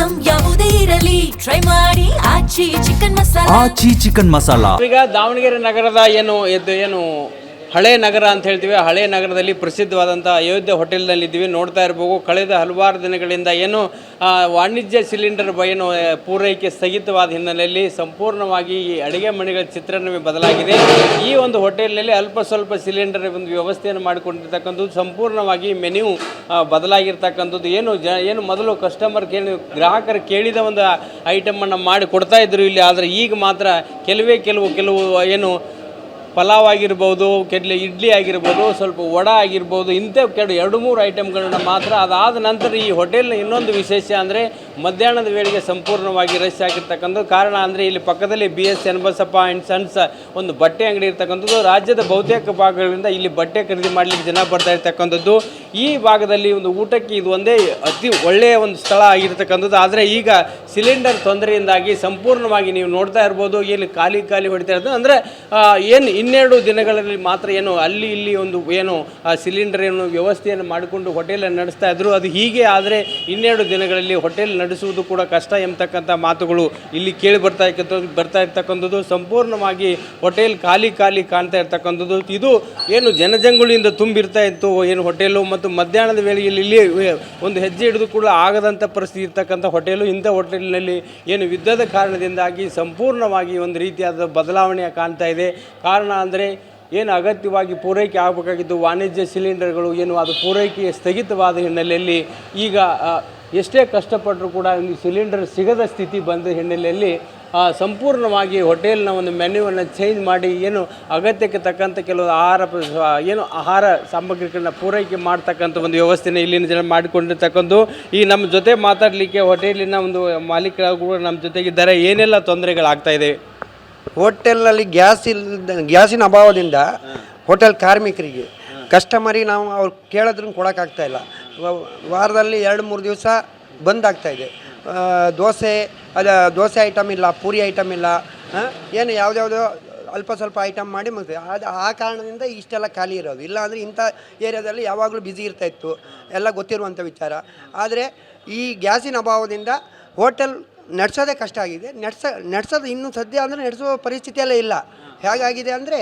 Item ಯಾವುದೇ ಇರಲಿ try ಮಾಡಿ ಆಚಿ ಚಿಕನ್ ಮಸಾಲಾ. ಆಚಿ ಚಿಕನ್ ಮಸಾಲಾ. ಈಗ ದಾವಣಗೆರೆ ನಗರದ ಏನು ಹಳೆ ನಗರ ಅಂತ ಹೇಳ್ತೀವಿ. ಹಳೆ ನಗರದಲ್ಲಿ ಪ್ರಸಿದ್ಧವಾದಂಥ ಅಯೋಧ್ಯೆ ಹೋಟೆಲ್ನಲ್ಲಿದ್ದೀವಿ. ನೋಡ್ತಾ ಇರ್ಬೋದು, ಕಳೆದ ಹಲವಾರು ದಿನಗಳಿಂದ ವಾಣಿಜ್ಯ ಸಿಲಿಂಡರ್ ಪೂರೈಕೆ ಸ್ಥಗಿತವಾದ ಹಿನ್ನೆಲೆಯಲ್ಲಿ ಸಂಪೂರ್ಣವಾಗಿ ಈ ಅಡುಗೆ ಮನೆಗಳ ಚಿತ್ರಣವೇ ಬದಲಾಗಿದೆ. ಈ ಒಂದು ಹೋಟೆಲ್ನಲ್ಲಿ ಅಲ್ಪ ಸ್ವಲ್ಪ ಸಿಲಿಂಡರ್ ಒಂದು ವ್ಯವಸ್ಥೆಯನ್ನು ಮಾಡಿಕೊಂಡಿರ್ತಕ್ಕಂಥದ್ದು, ಸಂಪೂರ್ಣವಾಗಿ ಮೆನ್ಯೂ ಬದಲಾಗಿರ್ತಕ್ಕಂಥದ್ದು. ಏನು ಮೊದಲು ಗ್ರಾಹಕರು ಕೇಳಿದ ಒಂದು ಐಟಮನ್ನು ಮಾಡಿ ಕೊಡ್ತಾ ಇದ್ರು ಇಲ್ಲಿ, ಆದರೆ ಈಗ ಮಾತ್ರ ಕೆಲವು ಪಲಾವ್ ಆಗಿರ್ಬೋದು, ಇಡ್ಲಿ ಆಗಿರ್ಬೋದು, ಸ್ವಲ್ಪ ವಡ ಆಗಿರ್ಬೋದು, ಇಂಥ 2-3 ಐಟಮ್ಗಳನ್ನ ಮಾತ್ರ. ಅದಾದ ನಂತರ ಈ ಹೋಟೆಲ್ನ ಇನ್ನೊಂದು ವಿಶೇಷ ಅಂದರೆ ಮಧ್ಯಾಹ್ನದ ವೇಳೆಗೆ ಸಂಪೂರ್ಣವಾಗಿ ರಶ್ ಆಗಿರ್ತಕ್ಕಂಥದ್ದು. ಕಾರಣ ಅಂದರೆ ಇಲ್ಲಿ ಪಕ್ಕದಲ್ಲಿ BS ಚನ್ನಬಸಪ್ಪ ಆ್ಯಂಡ್ ಸನ್ಸ್ ಒಂದು ಬಟ್ಟೆ ಅಂಗಡಿ ಇರ್ತಕ್ಕಂಥದ್ದು. ರಾಜ್ಯದ ಬಹುತೇಕ ಭಾಗಗಳಿಂದ ಇಲ್ಲಿ ಬಟ್ಟೆ ಖರೀದಿ ಮಾಡಲಿಕ್ಕೆ ಜನ ಬರ್ತಾ ಇರ್ತಕ್ಕಂಥದ್ದು. ಈ ಭಾಗದಲ್ಲಿ ಒಂದು ಊಟಕ್ಕೆ ಇದು ಒಂದೇ ಅತಿ ಒಳ್ಳೆಯ ಒಂದು ಸ್ಥಳ ಆಗಿರ್ತಕ್ಕಂಥದ್ದು. ಆದರೆ ಈಗ ಸಿಲಿಂಡರ್ ತೊಂದರೆಯಿಂದಾಗಿ ಸಂಪೂರ್ಣವಾಗಿ ನೀವು ನೋಡ್ತಾ ಇರ್ಬೋದು, ಇಲ್ಲಿ ಖಾಲಿ ಹೊಡಿತಾ ಇರ್ತದೆ. ಅಂದರೆ 12 ದಿನಗಳಲ್ಲಿ ಮಾತ್ರ ಅಲ್ಲಿ ಇಲ್ಲಿ ಒಂದು ಸಿಲಿಂಡರ್ ವ್ಯವಸ್ಥೆಯನ್ನು ಮಾಡಿಕೊಂಡು ಹೋಟೆಲನ್ನು ನಡೆಸ್ತಾ ಇದ್ರು. ಅದು ಹೀಗೆ ಆದರೆ 12 ದಿನಗಳಲ್ಲಿ ಹೋಟೆಲ್ ನಡೆಸುವುದು ಕೂಡ ಕಷ್ಟ ಎಂಬತಕ್ಕಂಥ ಮಾತುಗಳು ಇಲ್ಲಿ ಕೇಳಿ ಬರ್ತಾ ಇರ್ತಕ್ಕಂಥದ್ದು. ಸಂಪೂರ್ಣವಾಗಿ ಹೋಟೆಲ್ ಖಾಲಿ ಕಾಣ್ತಾ ಇರ್ತಕ್ಕಂಥದ್ದು. ಇದು ಜನಜಂಗುಳಿಯಿಂದ ತುಂಬಿರ್ತಾ ಇತ್ತು ಹೋಟೆಲು. ಮತ್ತು ಮಧ್ಯಾಹ್ನದ ವೇಳೆಯಲ್ಲಿ ಇಲ್ಲಿ ಒಂದು ಹೆಜ್ಜೆ ಹಿಡಿದು ಕೂಡ ಆಗದಂಥ ಪರಿಸ್ಥಿತಿ ಇರ್ತಕ್ಕಂಥ ಹೋಟೆಲು. ಇಂಥ ಹೋಟೆಲ್ನಲ್ಲಿ ಯುದ್ಧದ ಕಾರಣದಿಂದಾಗಿ ಸಂಪೂರ್ಣವಾಗಿ ಒಂದು ರೀತಿಯಾದ ಬದಲಾವಣೆ ಕಾಣ್ತಾ ಇದೆ. ಕಾರಣ ಅಂದರೆ ಅಗತ್ಯವಾಗಿ ಪೂರೈಕೆ ಆಗಬೇಕಾಗಿದ್ದು ವಾಣಿಜ್ಯ ಸಿಲಿಂಡರ್ಗಳು ಅದು ಪೂರೈಕೆ ಸ್ಥಗಿತವಾದ ಹಿನ್ನೆಲೆಯಲ್ಲಿ ಈಗ ಎಷ್ಟೇ ಕಷ್ಟಪಟ್ಟರೂ ಕೂಡ ಸಿಲಿಂಡರ್ ಸಿಗದ ಸ್ಥಿತಿ ಬಂದ ಹಿನ್ನೆಲೆಯಲ್ಲಿ ಸಂಪೂರ್ಣವಾಗಿ ಹೋಟೆಲ್ನ ಒಂದು ಮೆನ್ಯೂವನ್ನು ಚೇಂಜ್ ಮಾಡಿ ಅಗತ್ಯಕ್ಕೆ ತಕ್ಕಂಥ ಕೆಲವು ಆಹಾರ ಸಾಮಗ್ರಿಗಳನ್ನ ಪೂರೈಕೆ ಮಾಡ್ತಕ್ಕಂಥ ಒಂದು ವ್ಯವಸ್ಥೆನ ಇಲ್ಲಿನ ಜನ ಮಾಡಿಕೊಂಡಿರ್ತಕ್ಕಂಥ. ಈ ನಮ್ಮ ಜೊತೆ ಮಾತಾಡಲಿಕ್ಕೆ ಹೋಟೆಲಿನ ಒಂದು ಮಾಲೀಕರು ಕೂಡ ನಮ್ಮ ಜೊತೆಗಿದ್ದಾರೆ. ಏನೆಲ್ಲ ತೊಂದರೆಗಳಾಗ್ತಾಯಿದೆ? ಹೋಟೆಲ್ನಲ್ಲಿ ಗ್ಯಾಸಿನ ಅಭಾವದಿಂದ ಹೋಟೆಲ್ ಕಾರ್ಮಿಕರಿಗೆ ಕಸ್ಟಮರಿಗೆ ನಾವು ಅವ್ರು ಕೇಳಿದ್ರೂ ಕೊಡೋಕ್ಕಾಗ್ತಾಯಿಲ್ಲ. ವಾರದಲ್ಲಿ 2-3 ದಿವಸ ಬಂದಾಗ್ತಾಯಿದೆ. ದೋಸೆ ಐಟಮ್ ಇಲ್ಲ, ಪೂರಿ ಐಟಮ್ ಇಲ್ಲ, ಯಾವುದ್ಯಾವುದೋ ಅಲ್ಪ ಸ್ವಲ್ಪ ಐಟಮ್ ಮಾಡಿ ಮುಗಿಸ್ತೇವೆ. ಆ ಕಾರಣದಿಂದ ಇಷ್ಟೆಲ್ಲ ಖಾಲಿ ಇರೋದು. ಇಲ್ಲ ಅಂದರೆ ಇಂಥ ಏರಿಯಾದಲ್ಲಿ ಯಾವಾಗಲೂ ಬ್ಯುಸಿ ಇರ್ತಾಯಿತ್ತು, ಎಲ್ಲ ಗೊತ್ತಿರುವಂಥ ವಿಚಾರ. ಆದರೆ ಈ ಗ್ಯಾಸಿನ ಅಭಾವದಿಂದ ಹೋಟೆಲ್ ನಡೆಸೋದೇ ಕಷ್ಟ ಆಗಿದೆ. ನಡೆಸೋದು ಇನ್ನೂ ಸದ್ಯ ಅಂದರೆ ನಡೆಸೋ ಪರಿಸ್ಥಿತಿಯಲ್ಲೇ ಇಲ್ಲ. ಹೇಗಾಗಿದೆ ಅಂದರೆ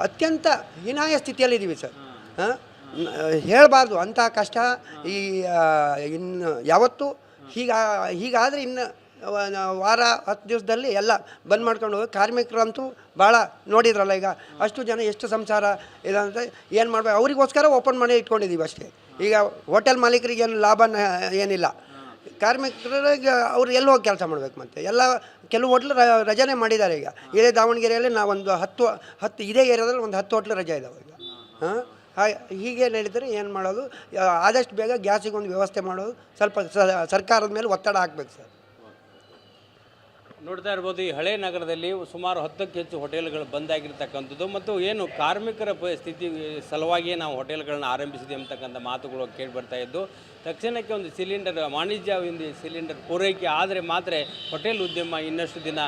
ಅತ್ಯಂತ ಹೀನಾಯ ಸ್ಥಿತಿಯಲ್ಲಿದ್ದೀವಿ ಸರ್. ಹೇಳಬಾರ್ದು ಅಂಥ ಕಷ್ಟ. ಇನ್ನು ಯಾವತ್ತೂ ಹೀಗಾದರೆ ಇನ್ನು ವಾರ 10 ದಿವಸದಲ್ಲಿ ಎಲ್ಲ ಬಂದ್ ಮಾಡ್ಕೊಂಡು ಹೋಗಿ ಕಾರ್ಮಿಕರಂತೂ ಭಾಳ ನೋಡಿದ್ರಲ್ಲ. ಈಗ ಅಷ್ಟು ಜನ ಎಷ್ಟು ಸಂಸಾರ ಇದಂತ ಏನು ಮಾಡಬೇಕು, ಅವರಿಗೋಸ್ಕರ ಓಪನ್ ಮಾಡಿ ಇಟ್ಕೊಂಡಿದ್ದೀವಿ ಅಷ್ಟೇ. ಈಗ ಹೋಟೆಲ್ ಮಾಲೀಕರಿಗೆ ಏನು ಲಾಭ ಏನಿಲ್ಲ. ಕಾರ್ಮಿಕರಿಗೆ ಅವ್ರು ಎಲ್ಲಿ ಹೋಗಿ ಕೆಲಸ ಮಾಡಬೇಕು? ಮತ್ತು ಕೆಲವು ಹೋಟ್ಲು ರಜೆನೇ ಮಾಡಿದ್ದಾರೆ. ಈಗ ಇದೇ ದಾವಣಗೆರೆಯಲ್ಲಿ ನಾವೊಂದು 10 ಇದೇ ಏರಿಯಾದಲ್ಲಿ ಒಂದು 10 ಹೋಟ್ಲು ರಜೆ ಇದ್ದಾವೆ ಈಗ. ಹೀಗೆ ನಡೀತಾರೆ. ಏನು ಮಾಡೋದು? ಆದಷ್ಟು ಬೇಗ ಗ್ಯಾಸಿಗೊಂದು ವ್ಯವಸ್ಥೆ ಮಾಡೋದು, ಸ್ವಲ್ಪ ಸರ್ಕಾರದ ಮೇಲೆ ಒತ್ತಡ ಹಾಕ್ಬೇಕು ಸರ್. ನೋಡ್ತಾ ಇರ್ಬೋದು, ಈ ಹಳೆ ನಗರದಲ್ಲಿ ಸುಮಾರು 10ಕ್ಕೂ ಹೆಚ್ಚು ಹೋಟೆಲ್ಗಳು ಬಂದಾಗಿರ್ತಕ್ಕಂಥದ್ದು. ಮತ್ತು ಕಾರ್ಮಿಕರ ಸ್ಥಿತಿ ಸಲುವಾಗಿಯೇ ನಾವು ಹೋಟೆಲ್ಗಳನ್ನ ಆರಂಭಿಸಿದೆ ಅಂತಕ್ಕಂಥ ಮಾತುಗಳು ಕೇಳಿ ಬರ್ತಾ ಇದ್ದು, ತಕ್ಷಣಕ್ಕೆ ಒಂದು ವಾಣಿಜ್ಯ ಸಿಲಿಂಡರ್ ಪೂರೈಕೆ ಆದರೆ ಮಾತ್ರ ಹೋಟೆಲ್ ಉದ್ಯಮ ಇನ್ನಷ್ಟು ದಿನ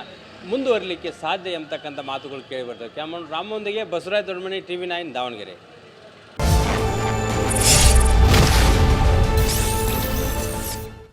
ಮುಂದುವರಲಿಕ್ಕೆ ಸಾಧ್ಯ ಎಂಬತಕ್ಕಂಥ ಮಾತುಗಳು ಕೇಳಿ ಬರ್ತವೆ. ರಾಮೊಂದಿಗೆ ಬಸವರಾಜ್ ದೊಡ್ಡಮನಿ, TV9 ದಾವಣಗೆರೆ.